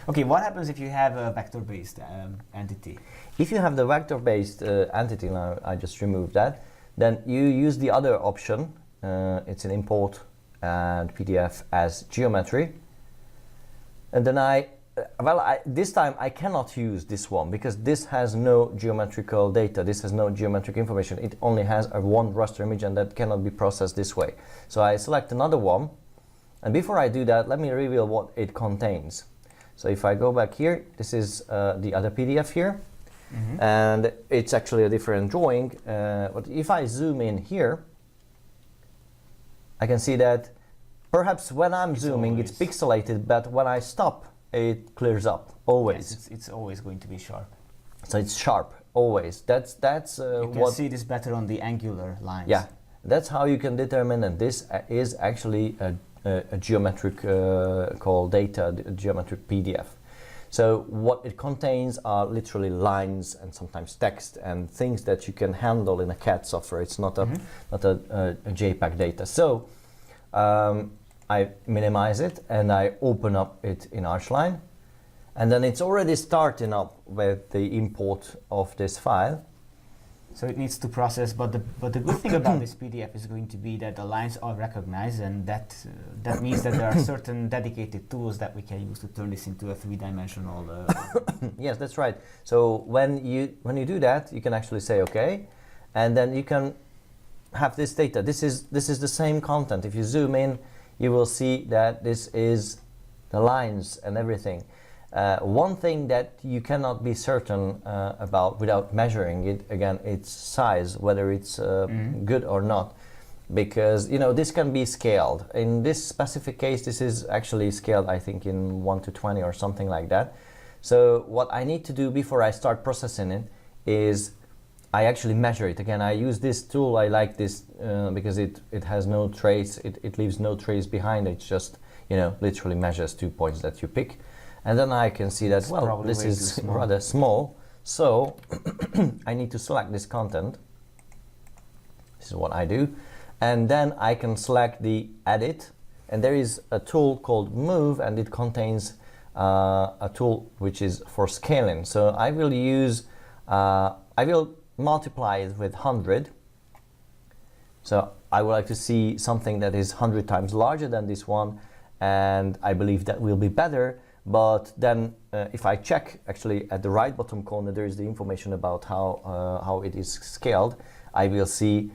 Okay, what happens if you have a vector-based entity? If you have the vector-based entity, now I just removed that, then you use the other option. It's an import and PDF as geometry. And then this time I cannot use this one because this has no geometrical data. This has no geometric information. It only has a one raster image, and that cannot be processed this way. So I select another one. And before I do that, let me reveal what it contains. So if I go back here, this is the other PDF here. Mm-hmm. And it's actually a different drawing. But if I zoom in here, I can see that perhaps when I'm zooming, it's pixelated, but when I stop, it clears up, always. Yes, it's always going to be sharp. So it's sharp, always. That's you can see this better on the angular lines. Yeah, that's how you can determine that this is actually a geometric called data, a geometric PDF. So what it contains are literally lines and sometimes text and things that you can handle in a CAD software. It's not a JPEG data. So I minimize it and I open up it in ARCHLine, and then it's already starting up with the import of this file. So it needs to process, but the good thing about this PDF is going to be that the lines are recognized, and that means that there are certain dedicated tools that we can use to turn this into a three-dimensional. Yes, that's right. So when you do that, you can actually say OK, and then you can have this data. This is the same content. If you zoom in, you will see that this is the lines and everything. One thing that you cannot be certain about without measuring it, again, its size, whether it's good or not, because this can be scaled. In this specific case, this is actually scaled, I think, in 1:20 or something like that. So what I need to do before I start processing it is I actually measure it. Again, I use this tool. I like this because it has no trace. It leaves no trace behind. It just literally measures 2 points that you pick. And then I can see that, well, this is rather small, so I need to select this content. This is what I do. And then I can select the edit, and there is a tool called move, and it contains a tool which is for scaling. So I will multiply it with 100. So I would like to see something that is 100 times larger than this one, and I believe that will be better. But then if I check actually at the right bottom corner, there is the information about how it is scaled. I will see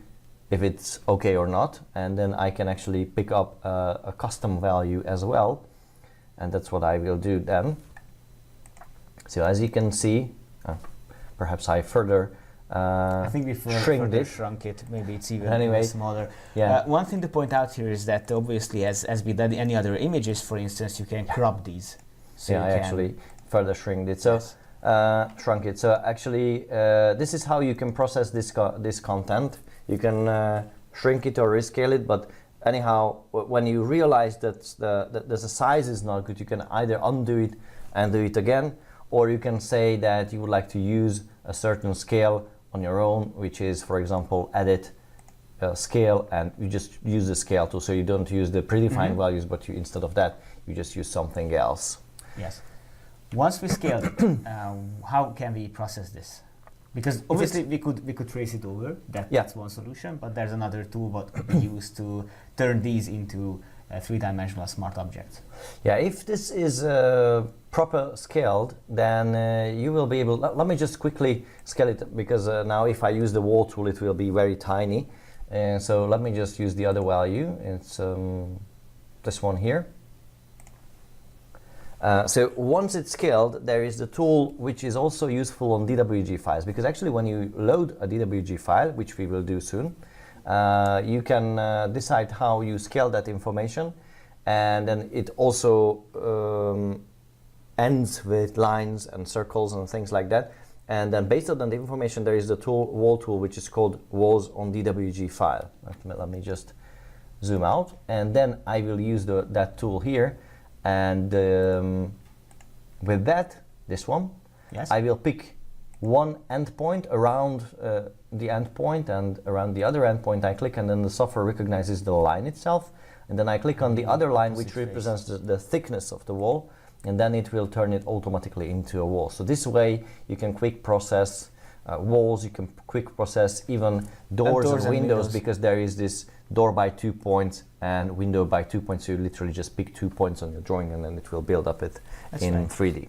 if it's okay or not, and then I can actually pick up a custom value as well, and that's what I will do then. So as you can see, perhaps I further I think we further shrunk it. Maybe it's even smaller. Yeah. One thing to point out here is that obviously, as with any other images, for instance, you can crop these. So yeah, I actually further shrunk it. So yes. Shrunk it. So actually, this is how you can process this content. You can shrink it or rescale it. But anyhow, when you realize that the size is not good, you can either undo it and do it again, or you can say that you would like to use a certain scale on your own, which is, for example, edit scale, and you just use the scale tool. So you don't use the predefined values, but instead of that, you just use something else. Yes. Once we scale it, how can we process this? Because obviously we could trace it over. That's one solution, but there's another tool what could be used to turn these into three-dimensional smart objects. Yeah, if this is proper scaled, then you will be able. Let me just quickly scale it, because now if I use the wall tool, it will be very tiny. So let me just use the other value. It's this one here. So once it's scaled, there is the tool which is also useful on DWG files, because actually when you load a DWG file, which we will do soon, you can decide how you scale that information, and then it also ends with lines and circles and things like that. And then based on the information, there is the wall tool which is called walls on DWG file. Let me just zoom out, and then I will use that tool here. And with that, this one, yes. I will pick one endpoint around the endpoint, and around the other endpoint I click, and then the software recognizes the line itself. And then I click on the other line, which represents the thickness of the wall. and then it will turn it automatically into a wall. So this way you can quick process walls, you can quick process even doors and windows, because there is this door by 2 points and window by 2 points. So you literally just pick 2 points on your drawing and then it will build up it in 3D.